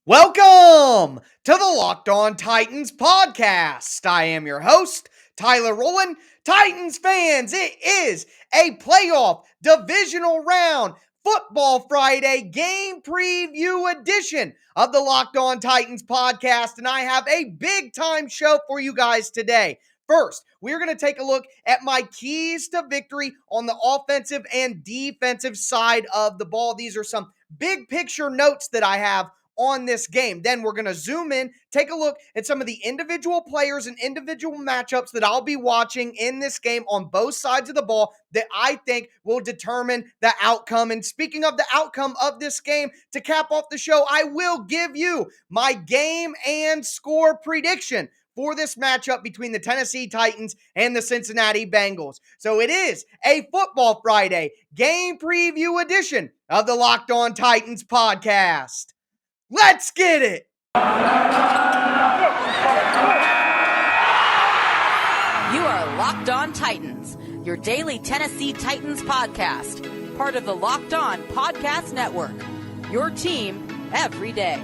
Welcome to the Locked On Titans podcast. I am your host, Tyler Rowland. Titans fans, it is a playoff divisional round football Friday game preview edition of the Locked On Titans podcast, and I have a big time show for you guys today. First, we're going to take a look at my keys to victory on the offensive and defensive side of the ball. These are some big picture notes that I have on this game. Then we're going to zoom in, take a look at some of the individual players and individual matchups that I'll be watching in this game on both sides of the ball that I think will determine the outcome. And speaking of the outcome of this game, to cap off the show, I will give you my game and score prediction for this matchup between the Tennessee Titans and the Cincinnati Bengals. So it is a Football Friday game preview edition of the Locked On Titans podcast. Let's get it! You are Locked On Titans, your daily Tennessee Titans podcast, part of the Locked On Podcast Network, your team every day.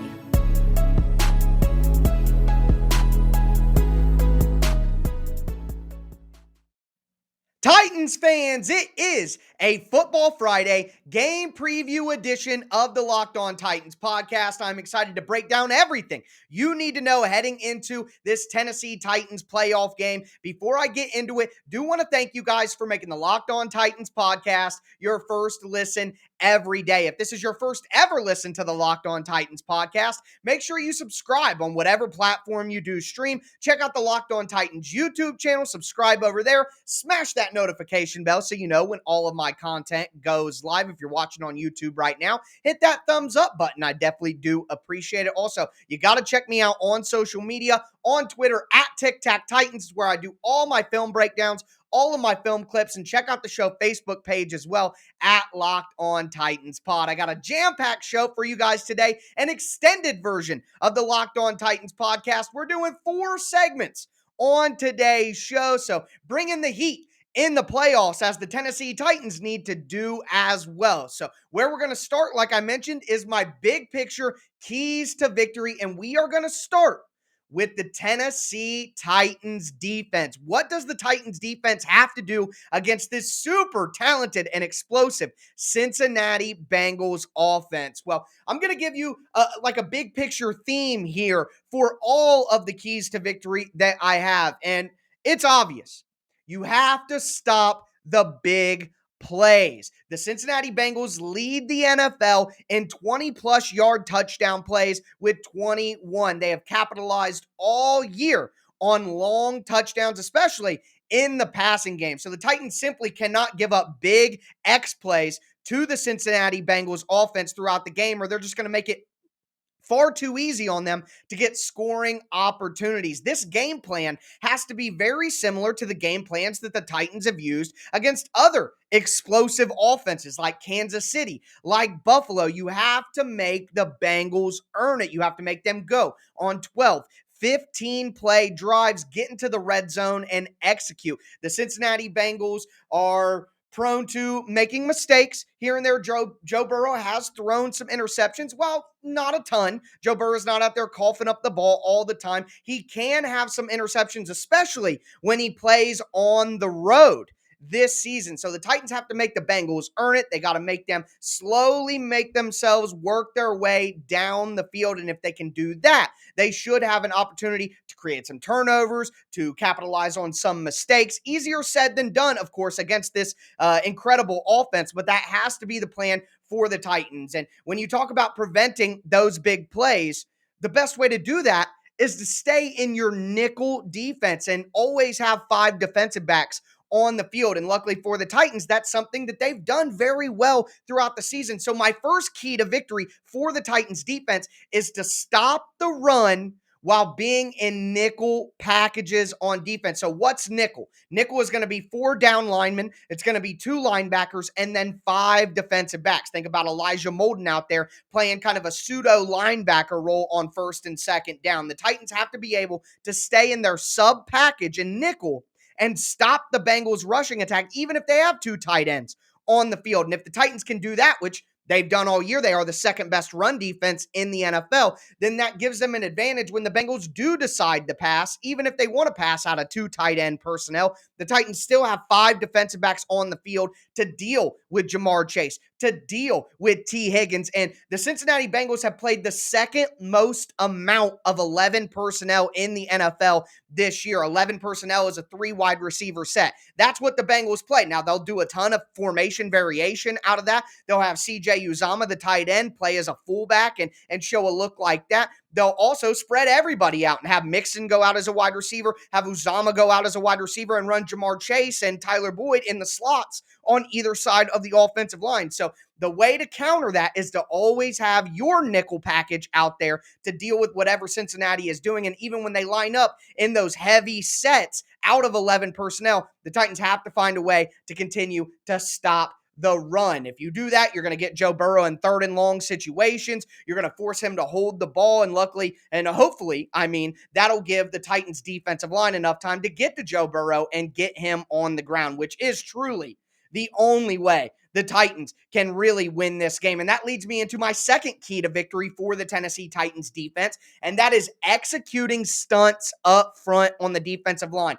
Titans fans, it is a Football Friday game preview edition of the Locked On Titans podcast. I'm excited to break down everything you need to know heading into this Tennessee Titans playoff game. Before I get into it, do want to thank you guys for making the Locked On Titans podcast your first listen every day. If this is your first ever listen to the Locked On Titans podcast, make sure you subscribe on whatever platform you do stream. Check out the Locked On Titans YouTube channel, subscribe over there, smash that notification bell so you know when all of my content goes live. If you're watching on YouTube right now, hit that thumbs up button. I definitely do appreciate it. Also, you got to check me out on social media, on Twitter at TicTacTitans, where I do all my film breakdowns, all of my film clips, and check out the show Facebook page as well at Locked On Titans Pod. I got a jam-packed show for you guys today, an extended version of the Locked On Titans podcast. We're doing 4 segments on today's show, so bring in the heat in the playoffs as the Tennessee Titans need to do as well. So where we're going to start, like I mentioned, is my big picture keys to victory, and we are going to start with the Tennessee Titans defense. What does the Titans defense have to do against this super talented and explosive Cincinnati Bengals offense? Well, I'm going to give you a big picture theme here for all of the keys to victory that I have, and it's obvious. You have to stop the big plays. The Cincinnati Bengals lead the NFL in 20-plus yard touchdown plays with 21. They have capitalized all year on long touchdowns, especially in the passing game. So the Titans simply cannot give up big X plays to the Cincinnati Bengals offense throughout the game, or they're just going to make it far too easy on them to get scoring opportunities. This game plan has to be very similar to the game plans that the Titans have used against other explosive offenses like Kansas City, like Buffalo. You have to make the Bengals earn it. You have to make them go on 12, 15-play drives, get into the red zone, and execute. The Cincinnati Bengals are prone to making mistakes here and there. Joe Burrow has thrown some interceptions. Well, not a ton. Joe Burrow's not out there coughing up the ball all the time. He can have some interceptions, especially when he plays on the road this season. So the Titans have to make the Bengals earn it. They got to make them slowly make themselves work their way down the field. And if they can do that, they should have an opportunity to create some turnovers, to capitalize on some mistakes. Easier said than done, of course, against this incredible offense, but that has to be the plan for the Titans. And when you talk about preventing those big plays, the best way to do that is to stay in your nickel defense and always have 5 defensive backs on the field. And luckily for the Titans, that's something that they've done very well throughout the season. So my first key to victory for the Titans defense is to stop the run while being in nickel packages on defense. So what's nickel? Nickel is going to be 4 down linemen. It's going to be 2 linebackers and then 5 defensive backs. Think about Elijah Molden out there playing kind of a pseudo linebacker role on first and second down. The Titans have to be able to stay in their sub package and nickel and stop the Bengals rushing attack, even if they have 2 tight ends on the field. And if the Titans can do that, which they've done all year. They are the second best run defense in the NFL. Then that gives them an advantage when the Bengals do decide to pass, even if they want to pass out of 2 tight end personnel. The Titans still have 5 defensive backs on the field to deal with Jamar Chase, to deal with T. Higgins. And the Cincinnati Bengals have played the second most amount of 11 personnel in the NFL this year. 11 personnel is a 3 wide receiver set. That's what the Bengals play. Now, they'll do a ton of formation variation out of that. They'll have CJ Uzomah, the tight end, play as a fullback and show a look like that. They'll also spread everybody out and have Mixon go out as a wide receiver, have Uzomah go out as a wide receiver, and run Jamar Chase and Tyler Boyd in the slots on either side of the offensive line. So the way to counter that is to always have your nickel package out there to deal with whatever Cincinnati is doing. And even when they line up in those heavy sets out of 11 personnel, the Titans have to find a way to continue to stop the run. If you do that, you're going to get Joe Burrow in 3rd and long situations. You're going to force him to hold the ball, and luckily, and hopefully, that'll give the Titans defensive line enough time to get to Joe Burrow and get him on the ground, which is truly the only way the Titans can really win this game. And that leads me into my second key to victory for the Tennessee Titans defense, and that is executing stunts up front on the defensive line.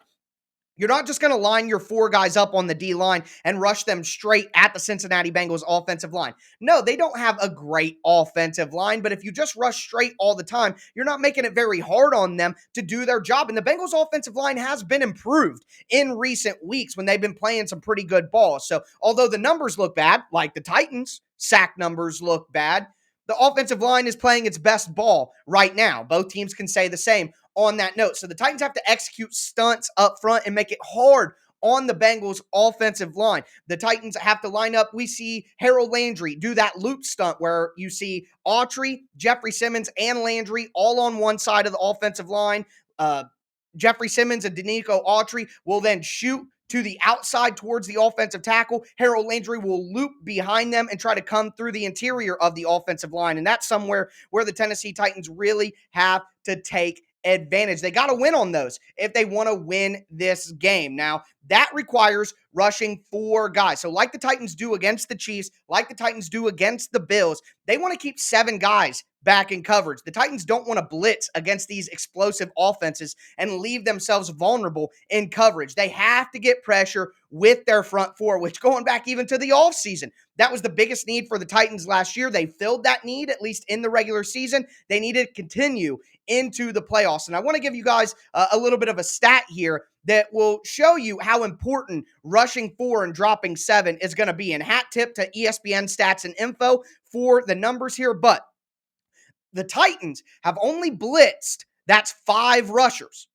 You're not just going to line your 4 guys up on the D-line and rush them straight at the Cincinnati Bengals offensive line. No, they don't have a great offensive line, but if you just rush straight all the time, you're not making it very hard on them to do their job. And the Bengals offensive line has been improved in recent weeks when they've been playing some pretty good ball. So although the numbers look bad, like the Titans' sack numbers look bad, the offensive line is playing its best ball right now. Both teams can say the same on that note. So the Titans have to execute stunts up front and make it hard on the Bengals offensive line. The Titans have to line up. We see Harold Landry do that loop stunt where you see Autry, Jeffrey Simmons, and Landry all on one side of the offensive line. Jeffrey Simmons and Denico Autry will then shoot to the outside towards the offensive tackle. Harold Landry will loop behind them and try to come through the interior of the offensive line. And that's somewhere where the Tennessee Titans really have to take advantage. They got to win on those if they want to win this game. Now, that requires rushing 4 guys. So like the Titans do against the Chiefs, like the Titans do against the Bills, they want to keep 7 guys back in coverage. The Titans don't want to blitz against these explosive offenses and leave themselves vulnerable in coverage. They have to get pressure with their front 4, which going back even to the offseason, that was the biggest need for the Titans last year. They filled that need, at least in the regular season. They need to continue into the playoffs. And I want to give you guys a little bit of a stat here that will show you how important rushing 4 and dropping 7 is going to be. And hat tip to ESPN stats and info for the numbers here. But the Titans have only blitzed, that's 5 rushers,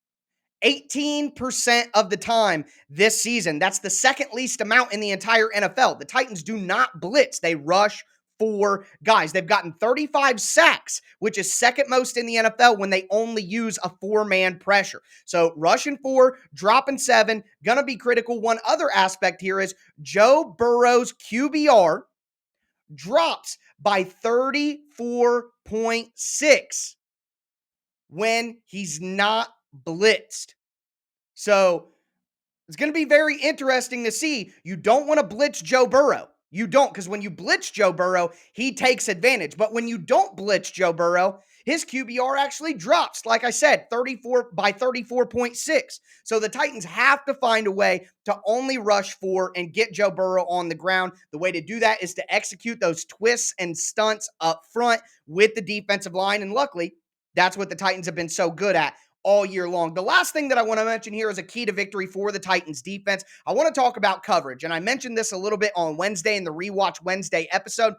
18% of the time this season. That's the second least amount in the entire NFL. The Titans do not blitz. They rush 4 guys. They've gotten 35 sacks, which is second most in the NFL when they only use a 4-man pressure. So rushing 4, dropping 7, going to be critical. One other aspect here is Joe Burrow's QBR drops by 34.6 when he's not blitzed. So it's going to be very interesting to see. You don't want to blitz Joe Burrow. You don't, because when you blitz Joe Burrow, he takes advantage. But when you don't blitz Joe Burrow, his QBR actually drops, like I said, 34.6. So the Titans have to find a way to only rush 4 and get Joe Burrow on the ground. The way to do that is to execute those twists and stunts up front with the defensive line. And luckily, that's what the Titans have been so good at all year long. The last thing that I want to mention here is a key to victory for the Titans defense. I want to talk about coverage, and I mentioned this a little bit on Wednesday in the Rewatch Wednesday episode,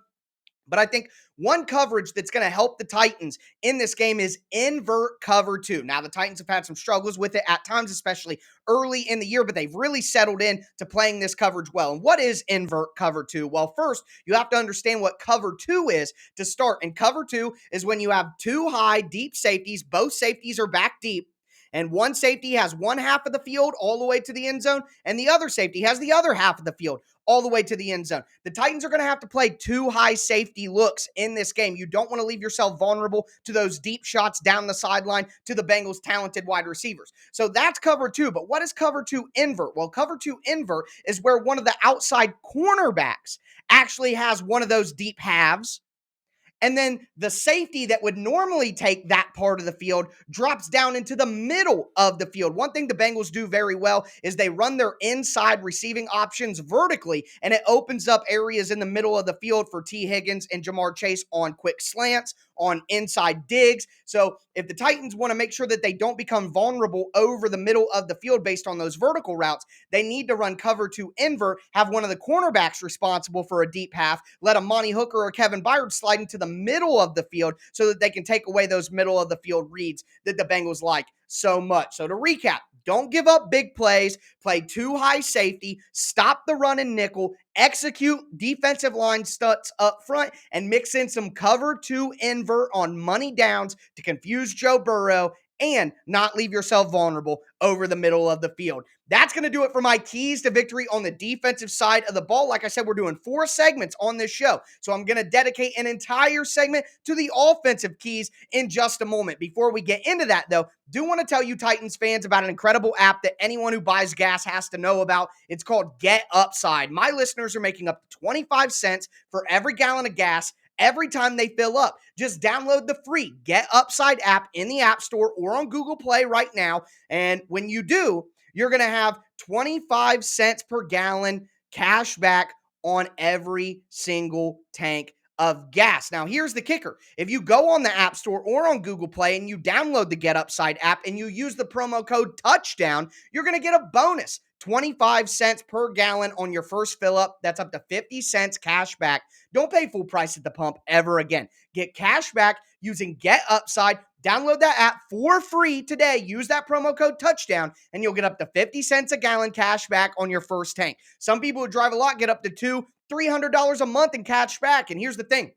but I think one coverage that's going to help the Titans in this game is invert cover 2. Now, the Titans have had some struggles with it at times, especially early in the year, but they've really settled in to playing this coverage well. And what is invert cover 2? Well, first, you have to understand what cover 2 is to start. And cover 2 is when you have 2 high, deep safeties. Both safeties are back deep, And one safety has one half of the field all the way to the end zone, and the other safety has the other half of the field all the way to the end zone. The Titans are going to have to play two high safety looks in this game. You don't want to leave yourself vulnerable to those deep shots down the sideline to the Bengals' talented wide receivers. So that's cover two. But what is cover two invert? Well, cover two invert is where one of the outside cornerbacks actually has one of those deep halves, and then the safety that would normally take that part of the field drops down into the middle of the field. One thing the Bengals do very well is they run their inside receiving options vertically, and it opens up areas in the middle of the field for T. Higgins and Jamar Chase on quick slants, on inside digs. So if the Titans want to make sure that they don't become vulnerable over the middle of the field based on those vertical routes, they need to run cover two invert, have one of the cornerbacks responsible for a deep half, let a Monty Hooker or Kevin Byard slide into the middle of the field so that they can take away those middle of the field reads that the Bengals like so much. So to recap, don't give up big plays, play two high safety, stop the run and nickel, execute defensive line stunts up front, and mix in some cover two invert on money downs to confuse Joe Burrow and not leave yourself vulnerable over the middle of the field. That's going to do it for my keys to victory on the defensive side of the ball. Like I said, we're doing 4 segments on this show, so I'm going to dedicate an entire segment to the offensive keys in just a moment. Before we get into that, though, do want to tell you Titans fans about an incredible app that anyone who buys gas has to know about. It's called Get Upside. My listeners are making up to 25 cents for every gallon of gas every time they fill up. Just download the free Get Upside app in the App Store or on Google Play right now. And when you do, you're going to have 25 cents per gallon cash back on every single tank of gas. Now, here's the kicker. If you go on the App Store or on Google Play and you download the Get Upside app and you use the promo code TOUCHDOWN, you're going to get a bonus 25 cents per gallon on your first fill up. That's up to 50 cents cash back. Don't pay full price at the pump ever again. Get cash back using Get Upside. Download that app for free today. Use that promo code TOUCHDOWN, and you'll get up to 50 cents a gallon cash back on your first tank. Some people who drive a lot get up to $200-$300 a month in cash back. And here's the thing.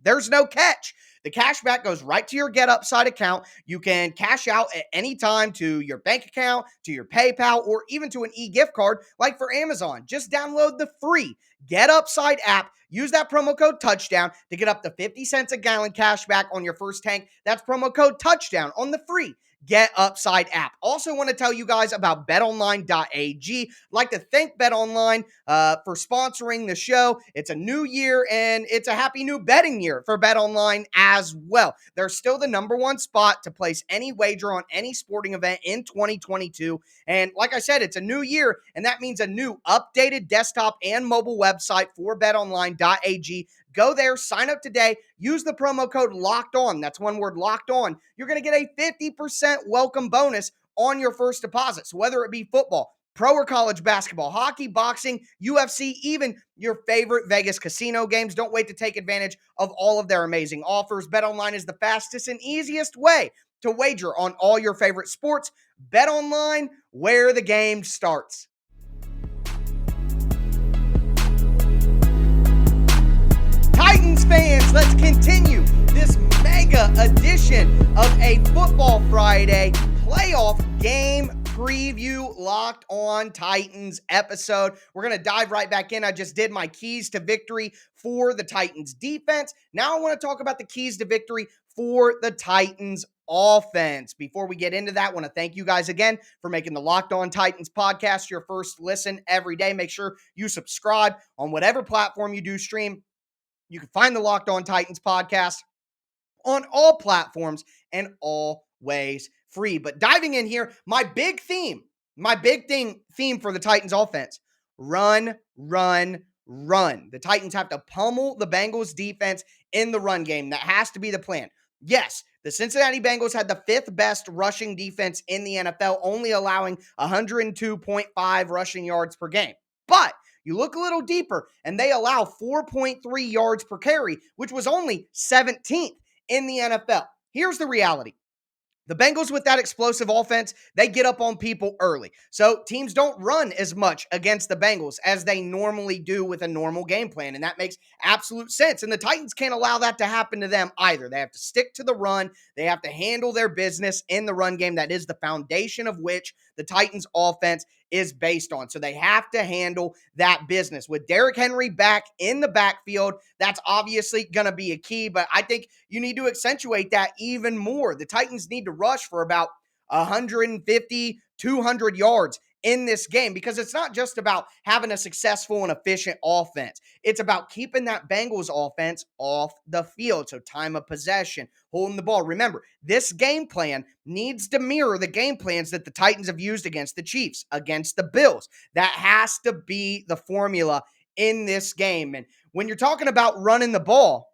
There's no catch. The cash back goes right to your Get Upside account. You can cash out at any time to your bank account, to your PayPal, or even to an e-gift card like for Amazon. Just download the free Get Upside app. Use that promo code TOUCHDOWN to get up to 50 cents a gallon cash back on your first tank. That's promo code TOUCHDOWN on the free Get Upside app. Also want to tell you guys about betonline.ag. I'd like to thank BetOnline for sponsoring the show. It's a new year and it's a happy new betting year for BetOnline as well. They're still the number one spot to place any wager on any sporting event in 2022. And like I said, it's a new year, and that means a new updated desktop and mobile website for betonline.ag. Go there, sign up today, use the promo code LOCKED ON. That's one word, LOCKED ON. You're going to get a 50% welcome bonus on your first deposit. So whether it be football, pro or college basketball, hockey, boxing, UFC, even your favorite Vegas casino games, don't wait to take advantage of all of their amazing offers. BetOnline is the fastest and easiest way to wager on all your favorite sports. BetOnline, where the game starts. Titans fans, let's continue this mega edition of a Football Friday playoff game preview Locked On Titans episode. We're going to dive right back in. I just did my keys to victory for the Titans defense. Now I want to talk about the keys to victory for the Titans offense. Before we get into that, I want to thank you guys again for making the Locked On Titans podcast your first listen every day. Make sure you subscribe on whatever platform you do stream. You can find the Locked On Titans podcast on all platforms and always free. But diving in here, my big theme for the Titans offense: run, run, run. The Titans have to pummel the Bengals defense in the run game. That has to be the plan. Yes, the Cincinnati Bengals had the 5th best rushing defense in the NFL, only allowing 102.5 rushing yards per game. But you look a little deeper, and they allow 4.3 yards per carry, which was only 17th in the NFL. Here's the reality. The Bengals, with that explosive offense, they get up on people early. So teams don't run as much against the Bengals as they normally do with a normal game plan. And that makes absolute sense. And the Titans can't allow that to happen to them either. They have to stick to the run. They have to handle their business in the run game. That is the foundation of which the Titans offense is based on. So they have to handle that business. With Derrick Henry back in the backfield, that's obviously going to be a key, but I think you need to accentuate that even more. The Titans need to rush for about 150, 200 yards in this game because it's not just about having a successful and efficient offense. It's about keeping that Bengals offense off the field. So time of possession, holding the ball. Remember, this game plan needs to mirror the game plans that the Titans have used against the Chiefs, against the Bills. That has to be the formula in this game. And when you're talking about running the ball,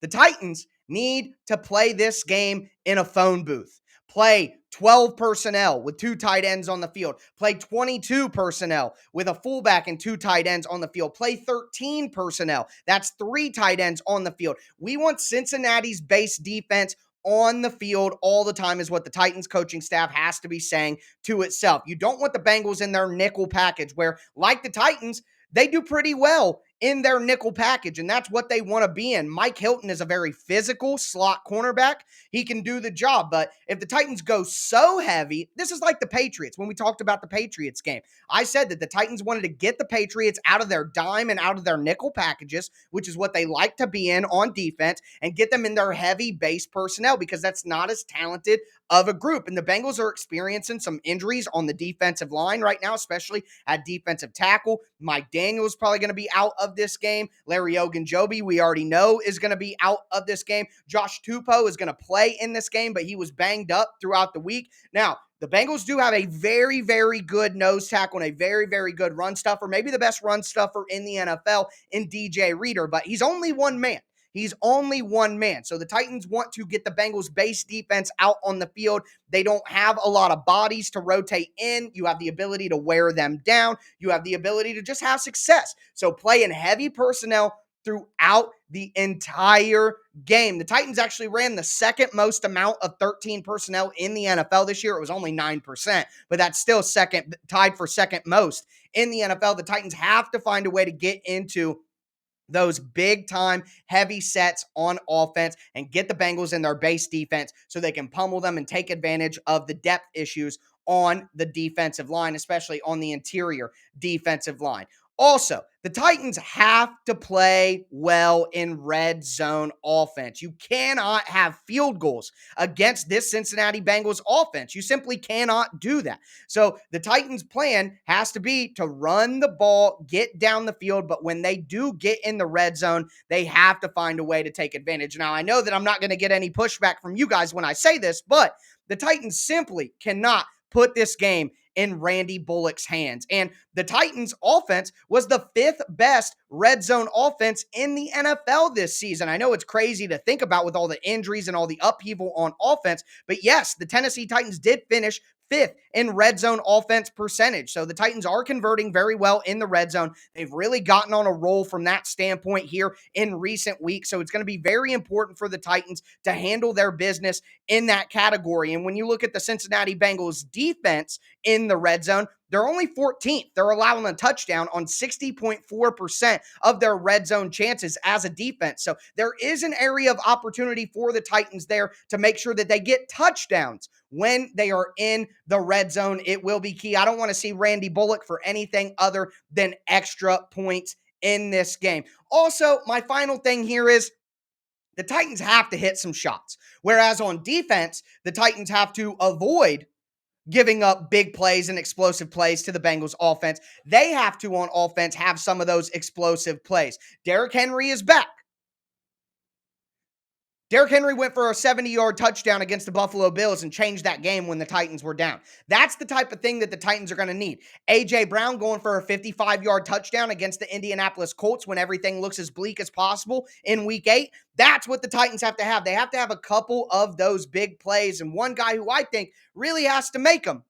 the Titans need to play this game in a phone booth. Play 12 personnel with 2 tight ends on the field. Play 22 personnel with a fullback and 2 tight ends on the field. Play 13 personnel. That's 3 tight ends on the field. We want Cincinnati's base defense on the field all the time is what the Titans coaching staff has to be saying to itself. You don't want the Bengals in their nickel package where, like the Titans, they do pretty well in their nickel package, and that's what they want to be in. Mike Hilton is a very physical slot cornerback. He can do the job, but if the Titans go so heavy, this is like the Patriots. When we talked about the Patriots game, I said that the Titans wanted to get the Patriots out of their dime and out of their nickel packages, which is what they like to be in on defense, and get them in their heavy base personnel because that's not as talented of a group. And the Bengals are experiencing some injuries on the defensive line right now, especially at defensive tackle. Mike Daniels probably going to be out of this game. Larry Ogunjobi, we already know, is going to be out of this game. Josh Tupou is going to play in this game, but he was banged up throughout the week. Now, the Bengals do have a very, very good nose tackle and a very, very good run stuffer, maybe the best run stuffer in the NFL in DJ Reader, but he's only one man. He's only one man. So the Titans want to get the Bengals base defense out on the field. They don't have a lot of bodies to rotate in. You have the ability to wear them down. You have the ability to just have success. So play in heavy personnel throughout the entire game. The Titans actually ran the second most amount of 13 personnel in the NFL this year. It was only 9%, but that's still second, tied for second most in the NFL. The Titans have to find a way to get into those big time heavy sets on offense and get the Bengals in their base defense so they can pummel them and take advantage of the depth issues on the defensive line, especially on the interior defensive line. Also, the Titans have to play well in red zone offense. You cannot have field goals against this Cincinnati Bengals offense. You simply cannot do that. So the Titans' plan has to be to run the ball, get down the field, but when they do get in the red zone, they have to find a way to take advantage. Now, I know that I'm not going to get any pushback from you guys when I say this, but the Titans simply cannot put this game in Randy Bullock's hands. And the Titans offense was the 5th best red zone offense in the NFL this season. I know it's crazy to think about with all the injuries and all the upheaval on offense, but yes, the Tennessee Titans did finish 5th in red zone offense percentage. So the Titans are converting very well in the red zone. They've really gotten on a roll from that standpoint here in recent weeks. So it's going to be very important for the Titans to handle their business in that category. And when you look at the Cincinnati Bengals defense in the red zone, they're only 14th. They're allowing a touchdown on 60.4% of their red zone chances as a defense. So there is an area of opportunity for the Titans there to make sure that they get touchdowns when they are in the red zone. It will be key. I don't want to see Randy Bullock for anything other than extra points in this game. Also, my final thing here is the Titans have to hit some shots. Whereas on defense, the Titans have to avoid giving up big plays and explosive plays to the Bengals offense. They have to, on offense, have some of those explosive plays. Derrick Henry is back. Derrick Henry went for a 70-yard touchdown against the Buffalo Bills and changed that game when the Titans were down. That's the type of thing that the Titans are going to need. A.J. Brown going for a 55-yard touchdown against the Indianapolis Colts when everything looks as bleak as possible in Week 8. That's what the Titans have to have. They have to have a couple of those big plays, and one guy who I think really has to make them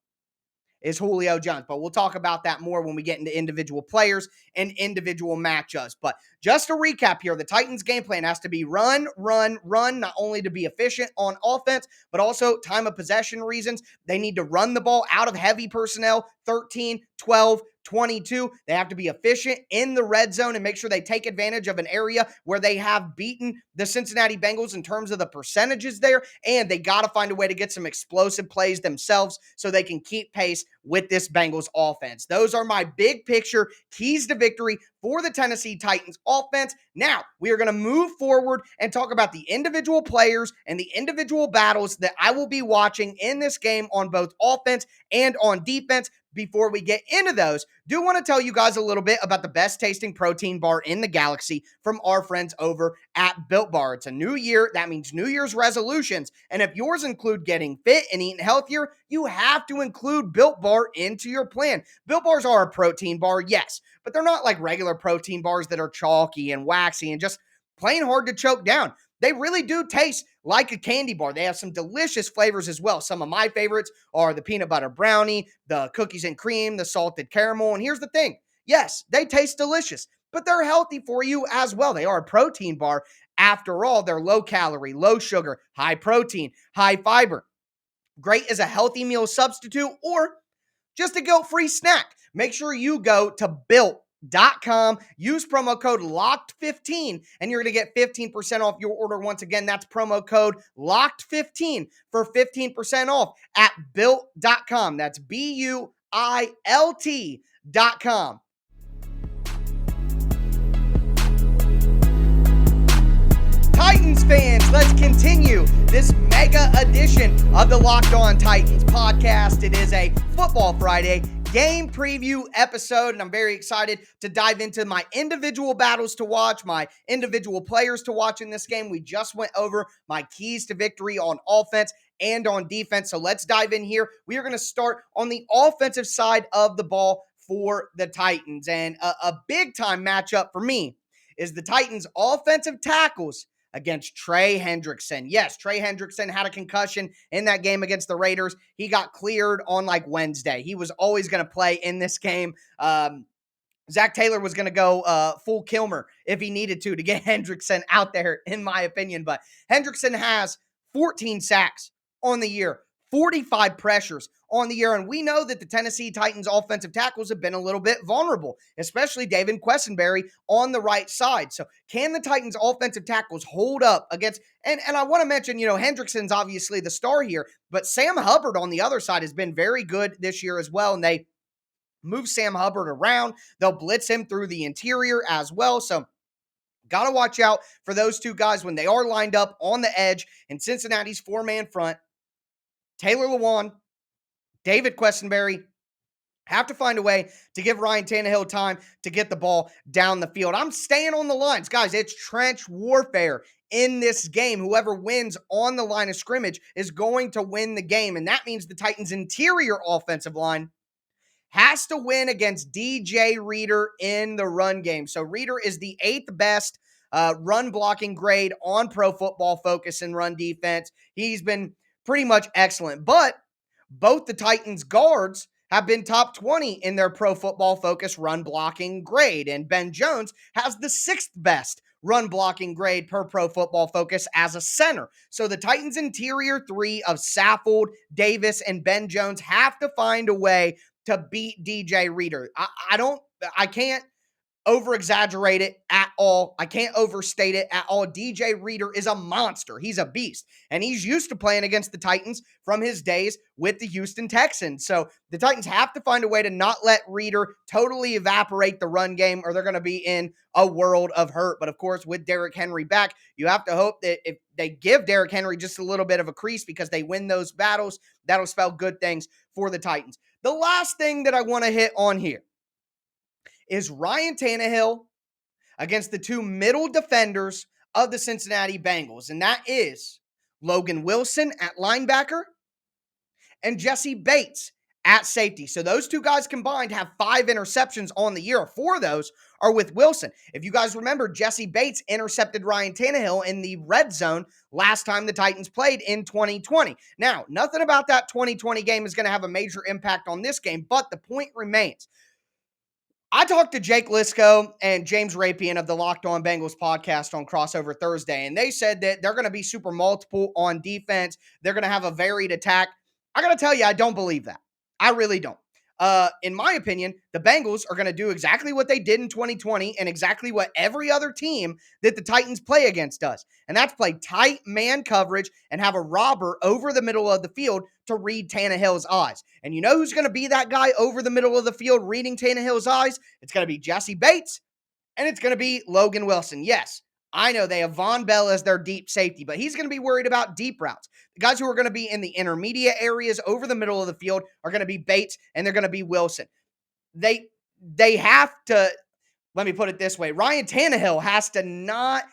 is Julio Jones. But we'll talk about that more when we get into individual players and individual matchups. But just to recap here, the Titans' game plan has to be run, run, run, not only to be efficient on offense, but also time of possession reasons. They need to run the ball out of heavy personnel, 13, 12, 22. They have to be efficient in the red zone and make sure they take advantage of an area where they have beaten the Cincinnati Bengals in terms of the percentages there. And they got to find a way to get some explosive plays themselves so they can keep pace with this Bengals offense. Those are my big picture keys to victory for the Tennessee Titans offense. Now, we are going to move forward and talk about the individual players and the individual battles that I will be watching in this game on both offense and on defense. Before we get into those, do want to tell you guys a little bit about the best tasting protein bar in the galaxy from our friends over at Built Bar. It's a new year. That means New Year's resolutions. And if yours include getting fit and eating healthier, you have to include Built Bar into your plan. Built Bars are a protein bar, yes, but they're not like regular protein bars that are chalky and waxy and just plain hard to choke down. They really do taste like a candy bar. They have some delicious flavors as well. Some of my favorites are the peanut butter brownie, the cookies and cream, the salted caramel. And here's the thing. Yes, they taste delicious, but they're healthy for you as well. They are a protein bar. After all, they're low calorie, low sugar, high protein, high fiber. Great as a healthy meal substitute or just a guilt-free snack. Make sure you go to built.com, use promo code LOCKED15, and you're going to get 15% off your order. Once again, that's promo code LOCKED15 for 15% off at built.com. That's BUILT.com. Titans fans, let's continue this mega edition of the Locked On Titans podcast. It is a Football Friday game preview episode, and I'm very excited to dive into my individual battles to watch, my individual players to watch in this game. We just went over my keys to victory on offense and on defense, so let's dive in here. We are going to start on the offensive side of the ball for the Titans, and a big-time matchup for me is the Titans' offensive tackles against Trey Hendrickson. Yes, Trey Hendrickson had a concussion in that game against the Raiders. He got cleared on like Wednesday. He was always going to play in this game. Zach Taylor was going to go full Kilmer if he needed to get Hendrickson out there, in my opinion. But Hendrickson has 14 sacks on the year, 45 pressures on the year. And we know that the Tennessee Titans offensive tackles have been a little bit vulnerable, especially David Quessenberry on the right side. So can the Titans offensive tackles hold up against, and I want to mention, Hendrickson's obviously the star here, but Sam Hubbard on the other side has been very good this year as well. And they move Sam Hubbard around. They'll blitz him through the interior as well. So got to watch out for those two guys when they are lined up on the edge in Cincinnati's four-man front. Taylor Lewan, David Quessenberry have to find a way to give Ryan Tannehill time to get the ball down the field. I'm staying on the lines. Guys, it's trench warfare in this game. Whoever wins on the line of scrimmage is going to win the game, and that means the Titans' interior offensive line has to win against DJ Reader in the run game. So Reader is the 8th best run blocking grade on Pro Football Focus in run defense. He's been pretty much excellent, but both the Titans guards have been top 20 in their Pro Football Focus run blocking grade, and Ben Jones has the 6th best run blocking grade per Pro Football Focus as a center. So the Titans interior three of Saffold, Davis, and Ben Jones have to find a way to beat DJ Reader. I can't over-exaggerate it at all. I can't overstate it at all. DJ Reader is a monster. He's a beast. And he's used to playing against the Titans from his days with the Houston Texans. So the Titans have to find a way to not let Reader totally evaporate the run game, or they're going to be in a world of hurt. But of course, with Derrick Henry back, you have to hope that if they give Derrick Henry just a little bit of a crease because they win those battles, that'll spell good things for the Titans. The last thing that I want to hit on here is Ryan Tannehill against the two middle defenders of the Cincinnati Bengals, and that is Logan Wilson at linebacker and Jesse Bates at safety. So those two guys combined have 5 interceptions on the year. 4 of those are with Wilson. If you guys remember, Jesse Bates intercepted Ryan Tannehill in the red zone last time the Titans played in 2020. Now, nothing about that 2020 game is going to have a major impact on this game, but the point remains. I talked to Jake Lisco and James Rapian of the Locked On Bengals podcast on Crossover Thursday, and they said that they're going to be super multiple on defense. They're going to have a varied attack. I got to tell you, I don't believe that. I really don't. In my opinion, the Bengals are going to do exactly what they did in 2020 and exactly what every other team that the Titans play against does. And that's play tight man coverage and have a robber over the middle of the field to read Tannehill's eyes. And you know who's going to be that guy over the middle of the field reading Tannehill's eyes? It's going to be Jesse Bates and it's going to be Logan Wilson. Yes, I know they have Von Bell as their deep safety, but he's going to be worried about deep routes. The guys who are going to be in the intermediate areas over the middle of the field are going to be Bates and they're going to be Wilson. They have to, let me put it this way, Ryan Tannehill has to not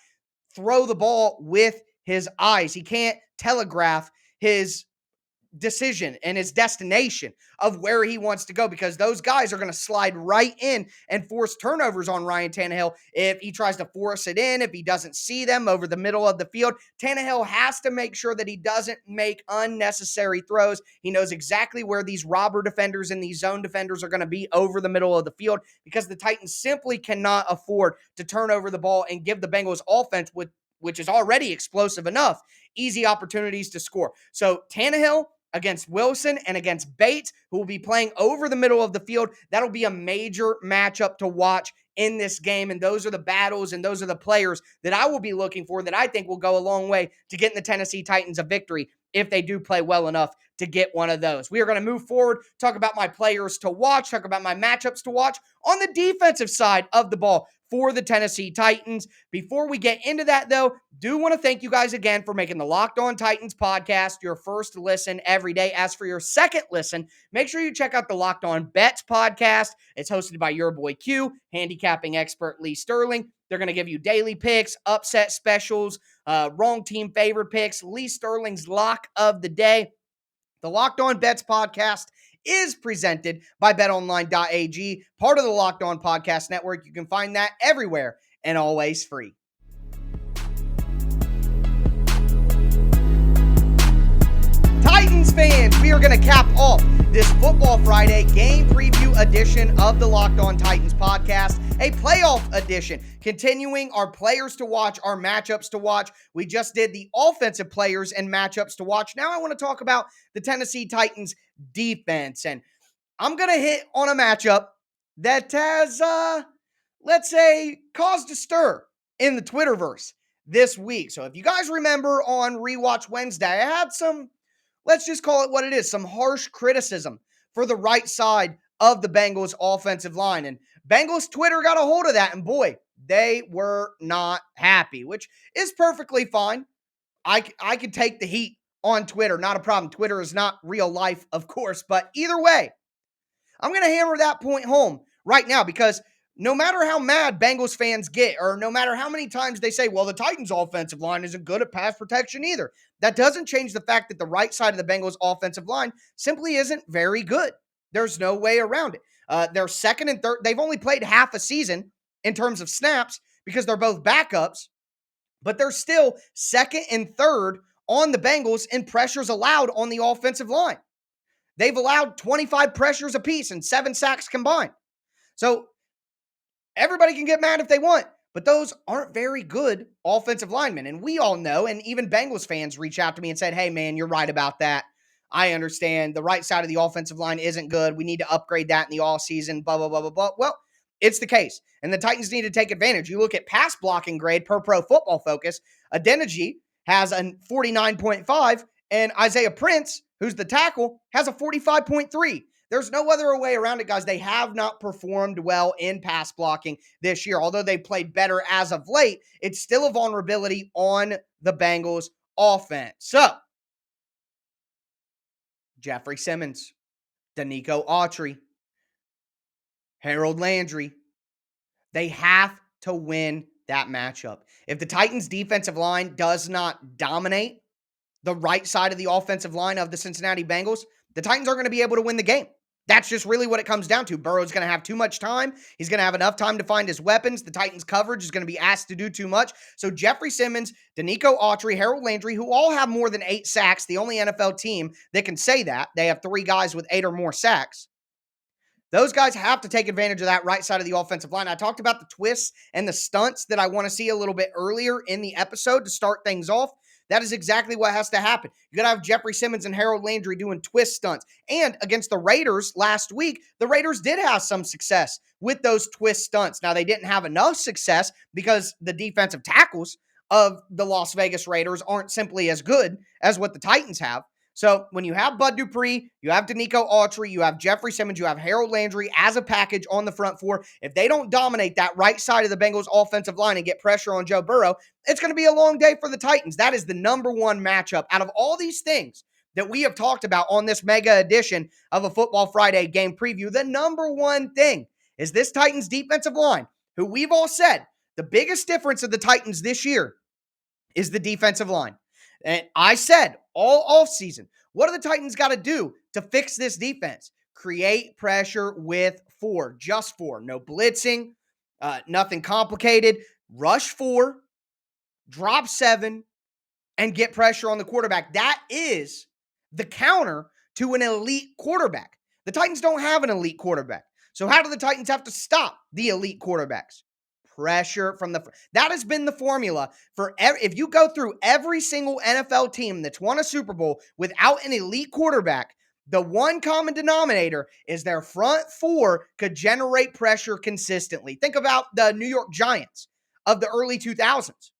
throw the ball with his eyes. He can't telegraph his decision and his destination of where he wants to go because those guys are going to slide right in and force turnovers on Ryan Tannehill if he tries to force it in, if he doesn't see them over the middle of the field. Tannehill has to make sure that he doesn't make unnecessary throws. He knows exactly where these robber defenders and these zone defenders are going to be over the middle of the field because the Titans simply cannot afford to turn over the ball and give the Bengals offense, which is already explosive enough, easy opportunities to score. So Tannehill against Wilson and against Bates, who will be playing over the middle of the field. That'll be a major matchup to watch in this game. And those are the battles and those are the players that I will be looking for that I think will go a long way to getting the Tennessee Titans a victory if they do play well enough to get one of those. We are going to move forward, talk about my players to watch, talk about my matchups to watch on the defensive side of the ball for the Tennessee Titans. Before we get into that, though, do want to thank you guys again for making the Locked On Titans podcast your first listen every day. As for your second listen, make sure you check out the Locked On Bets podcast. It's hosted by your boy Q, handicapping expert Lee Sterling. They're going to give you daily picks, upset specials, wrong team favorite picks, Lee Sterling's lock of the day. The Locked On Bets podcast is presented by betonline.ag, part of the Locked On Podcast Network. You can find that everywhere and always free. Titans fans, we are going to cap off this Football Friday game preview edition of the Locked On Titans podcast, a playoff edition, continuing our players to watch, our matchups to watch. We just did the offensive players and matchups to watch. Now I want to talk about the Tennessee Titans defense, and I'm going to hit on a matchup that has, let's say, caused a stir in the Twitterverse this week. So if you guys remember on Rewatch Wednesday, I had some, let's just call it what it is, some harsh criticism for the right side of the Bengals offensive line. And Bengals Twitter got a hold of that, and boy, they were not happy, which is perfectly fine. I could take the heat on Twitter, not a problem. Twitter is not real life, of course, but either way, I'm going to hammer that point home right now because no matter how mad Bengals fans get, or no matter how many times they say, well, the Titans offensive line isn't good at pass protection either, that doesn't change the fact that the right side of the Bengals offensive line simply isn't very good. There's no way around it. They're second and third. They've only played half a season in terms of snaps because they're both backups, but they're still second and third on the Bengals in pressures allowed on the offensive line. They've allowed 25 pressures apiece and 7 sacks combined. So everybody can get mad if they want, but those aren't very good offensive linemen. And we all know, and even Bengals fans reached out to me and said, hey, man, you're right about that. I understand the right side of the offensive line isn't good. We need to upgrade that in the offseason, blah, blah, blah, blah, blah. Well, it's the case. And the Titans need to take advantage. You look at pass blocking grade per Pro Football Focus, Adeniji has a 49.5, and Isaiah Prince, who's the tackle, has a 45.3. There's no other way around it, guys. They have not performed well in pass blocking this year. Although they played better as of late, it's still a vulnerability on the Bengals offense. So, Jeffrey Simmons, Danico Autry, Harold Landry, they have to win that matchup. If the Titans defensive line does not dominate the right side of the offensive line of the Cincinnati Bengals, the Titans aren't going to be able to win the game. That's just really what it comes down to. Burrow's going to have too much time. He's going to have enough time to find his weapons. The Titans' coverage is going to be asked to do too much. So Jeffrey Simmons, Danico Autry, Harold Landry, who all have more than 8 sacks, the only NFL team that can say that. They have 3 guys with 8 or more sacks. Those guys have to take advantage of that right side of the offensive line. I talked about the twists and the stunts that I want to see a little bit earlier in the episode to start things off. That is exactly what has to happen. You got to have Jeffrey Simmons and Harold Landry doing twist stunts. And against the Raiders last week, the Raiders did have some success with those twist stunts. Now, they didn't have enough success because the defensive tackles of the Las Vegas Raiders aren't simply as good as what the Titans have. So when you have Bud Dupree, you have Danico Autry, you have Jeffrey Simmons, you have Harold Landry as a package on the front four, if they don't dominate that right side of the Bengals offensive line and get pressure on Joe Burrow, it's going to be a long day for the Titans. That is the number one matchup out of all these things that we have talked about on this mega edition of a Football Friday game preview. The number one thing is this Titans defensive line, who we've all said the biggest difference of the Titans this year is the defensive line. And I said all offseason, what do the Titans got to do to fix this defense? Create pressure with 4, just 4. No blitzing, nothing complicated. Rush 4, drop 7, and get pressure on the quarterback. That is the counter to an elite quarterback. The Titans don't have an elite quarterback. So how do the Titans have to stop the elite quarterbacks? Pressure from that has been the formula for if you go through every single NFL team that's won a Super Bowl without an elite quarterback, the one common denominator is their front 4 could generate pressure consistently. Think about the New York Giants of the early 2000s.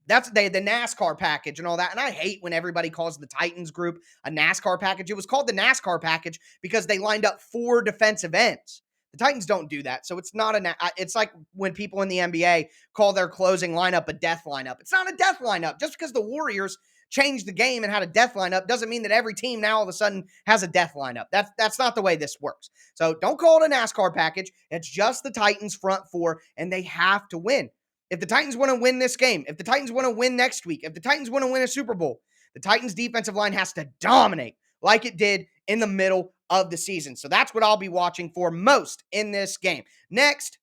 That's the NASCAR package and all that. And I hate when everybody calls the Titans group a NASCAR package. It was called the NASCAR package because they lined up 4 defensive ends. The Titans don't do that. So it's not it's like when people in the NBA call their closing lineup a death lineup. It's not a death lineup. Just because the Warriors changed the game and had a death lineup doesn't mean that every team now all of a sudden has a death lineup. That's not the way this works. So don't call it a NASCAR package. It's just the Titans front 4, and they have to win. If the Titans want to win this game, if the Titans want to win next week, if the Titans want to win a Super Bowl, the Titans defensive line has to dominate like it did in the middle of the season. So that's what I'll be watching for most in this game. Next,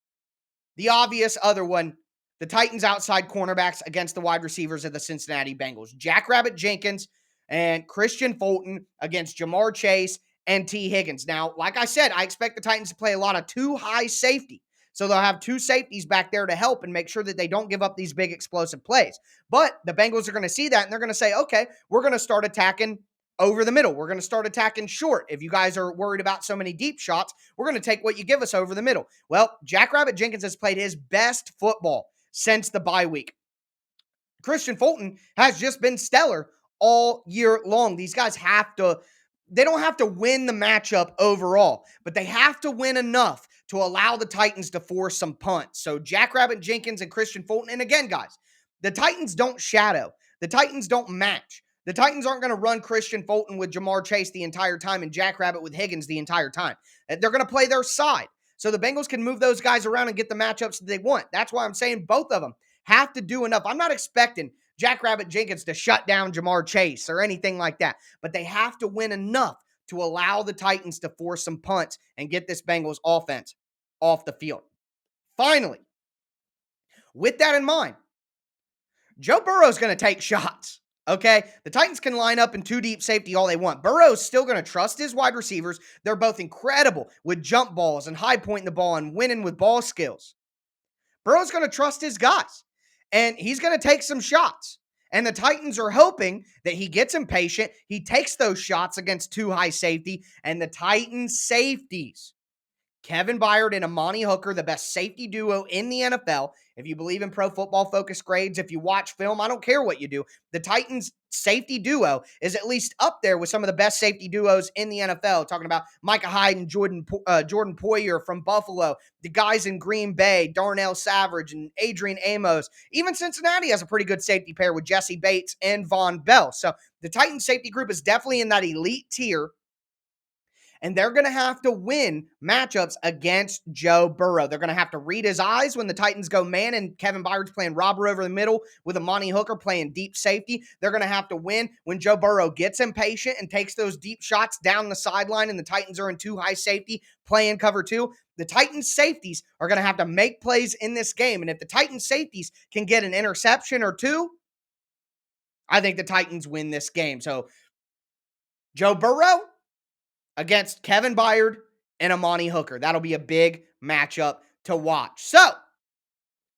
the obvious other one, the Titans outside cornerbacks against the wide receivers of the Cincinnati Bengals. Jackrabbit Jenkins and Christian Fulton against Jamar Chase and T. Higgins. Now, like I said, I expect the Titans to play a lot of 2 high safety. So they'll have 2 safeties back there to help and make sure that they don't give up these big explosive plays. But the Bengals are going to see that, and they're going to say, okay, we're going to start attacking over the middle. We're going to start attacking short. If you guys are worried about so many deep shots, we're going to take what you give us over the middle. Well, Jackrabbit Jenkins has played his best football since the bye week. Christian Fulton has just been stellar all year long. These guys they don't have to win the matchup overall, but they have to win enough to allow the Titans to force some punts. So Jackrabbit Jenkins and Christian Fulton. And again, guys, the Titans don't shadow. The Titans don't match. The Titans aren't going to run Christian Fulton with Jamar Chase the entire time and Jackrabbit with Higgins the entire time. They're going to play their side. So the Bengals can move those guys around and get the matchups that they want. That's why I'm saying both of them have to do enough. I'm not expecting Jackrabbit Jenkins to shut down Jamar Chase or anything like that, but they have to win enough to allow the Titans to force some punts and get this Bengals offense off the field. Finally, with that in mind, Joe Burrow's going to take shots. Okay, the Titans can line up in 2 deep safety all they want. Burrow's still going to trust his wide receivers. They're both incredible with jump balls and high pointing the ball and winning with ball skills. Burrow's going to trust his guys, and he's going to take some shots. And the Titans are hoping that he gets impatient. He takes those shots against 2 high safety, and the Titans safeties, Kevin Byard and Amani Hooker, the best safety duo in the NFL. If you believe in Pro Football Focus grades, if you watch film, I don't care what you do. The Titans safety duo is at least up there with some of the best safety duos in the NFL. Talking about Micah Hyde and Jordan Poyer from Buffalo, the guys in Green Bay, Darnell Savage and Adrian Amos. Even Cincinnati has a pretty good safety pair with Jesse Bates and Von Bell. So the Titans safety group is definitely in that elite tier. and they're going to have to win matchups against Joe Burrow. They're going to have to read his eyes when the Titans go man and Kevin Byard's playing robber over the middle with Amani Hooker playing deep safety. They're going to have to win when Joe Burrow gets impatient and takes those deep shots down the sideline and the Titans are in too high safety playing cover two. The Titans safeties are going to have to make plays in this game. And if the Titans safeties can get an interception or two, I think the Titans win this game. So Joe Burrow against Kevin Byard and Amani Hooker. That'll be a big matchup to watch. So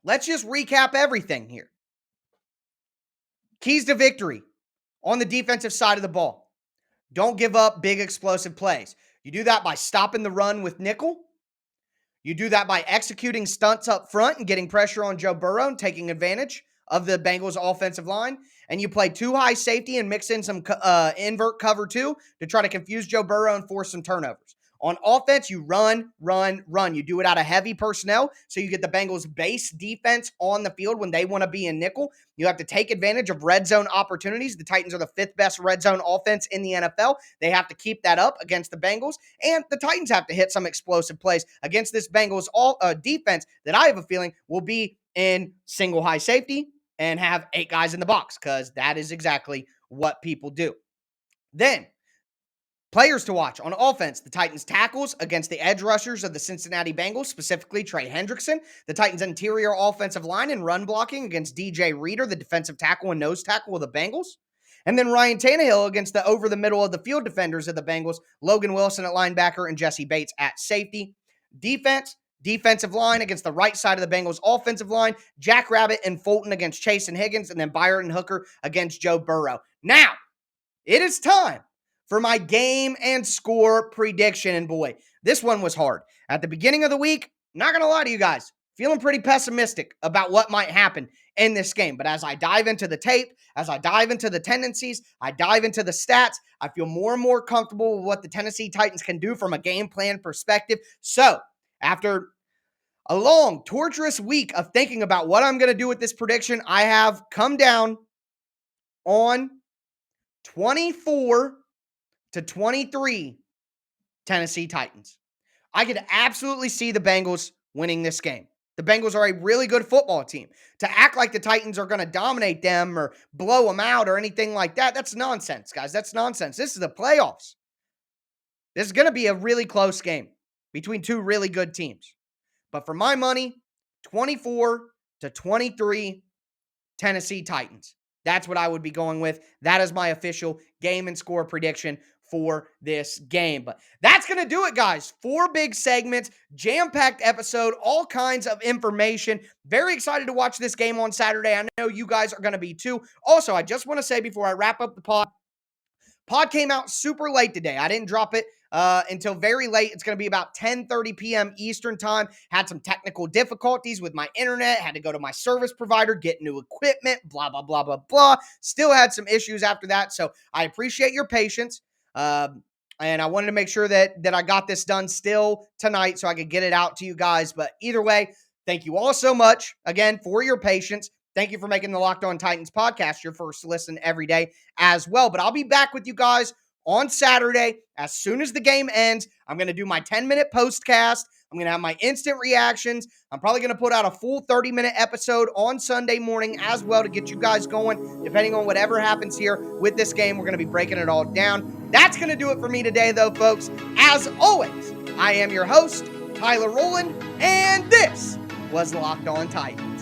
let's just recap everything here. Keys to victory on the defensive side of the ball. Don't give up big explosive plays. You do that by stopping the run with nickel. You do that by executing stunts up front and getting pressure on Joe Burrow and taking advantage of the Bengals offensive line. And you play too high safety and mix in some invert cover two to try to confuse Joe Burrow and force some turnovers. On offense, you run. You do it out of heavy personnel, so you get the Bengals' base defense on the field when they want to be in nickel. You have to take advantage of red zone opportunities. The Titans are the 5th best red zone offense in the NFL. They have to keep that up against the Bengals, and the Titans have to hit some explosive plays against this Bengals defense that I have a feeling will be in single high safety and have 8 guys in the box, because that is exactly what people do. Then, players to watch on offense, the Titans tackles against the edge rushers of the Cincinnati Bengals, specifically Trey Hendrickson. The Titans interior offensive line and run blocking against DJ Reader, the defensive tackle and nose tackle of the Bengals. And then Ryan Tannehill against the over the middle of the field defenders of the Bengals, Logan Wilson at linebacker and Jesse Bates at safety. Defensive line against the right side of the Bengals offensive line, Jack Rabbit and Fulton against Chase and Higgins, and then Byard and Hooker against Joe Burrow. Now, it is time for my game and score prediction. And boy, this one was hard. At the beginning of the week, not going to lie to you guys, feeling pretty pessimistic about what might happen in this game. But as I dive into the tape, as I dive into the tendencies, I dive into the stats, I feel more and more comfortable with what the Tennessee Titans can do from a game plan perspective. So, after a long, torturous week of thinking about what I'm going to do with this prediction, I have come down on 24-23 Tennessee Titans. I could absolutely see the Bengals winning this game. The Bengals are a really good football team. To act like the Titans are going to dominate them or blow them out or anything like that, that's nonsense, guys. That's nonsense. This is the playoffs. This is going to be a really close game between two really good teams. But for my money, 24-23 Tennessee Titans. That's what I would be going with. That is my official game and score prediction for this game. But that's going to do it, guys. 4 big segments, jam-packed episode, all kinds of information. Very excited to watch this game on Saturday. I know you guys are going to be too. Also, I just want to say before I wrap up the pod came out super late today. I didn't drop it until very late. It's going to be about 10:30 p.m. Eastern time. Had some technical difficulties with my internet. Had to go to my service provider, get new equipment, blah, blah, blah, blah, blah. Still had some issues after that. So I appreciate your patience. And I wanted to make sure that I got this done still tonight so I could get it out to you guys. But either way, thank you all so much, again, for your patience. Thank you for making the Locked On Titans podcast your first listen every day as well. But I'll be back with you guys on Saturday. As soon as the game ends, I'm going to do my 10-minute postcast. I'm going to have my instant reactions. I'm probably going to put out a full 30-minute episode on Sunday morning as well to get you guys going, depending on whatever happens here with this game. We're going to be breaking it all down. That's going to do it for me today, though, folks. As always, I am your host, Tyler Rowland, and this was Locked On Titans.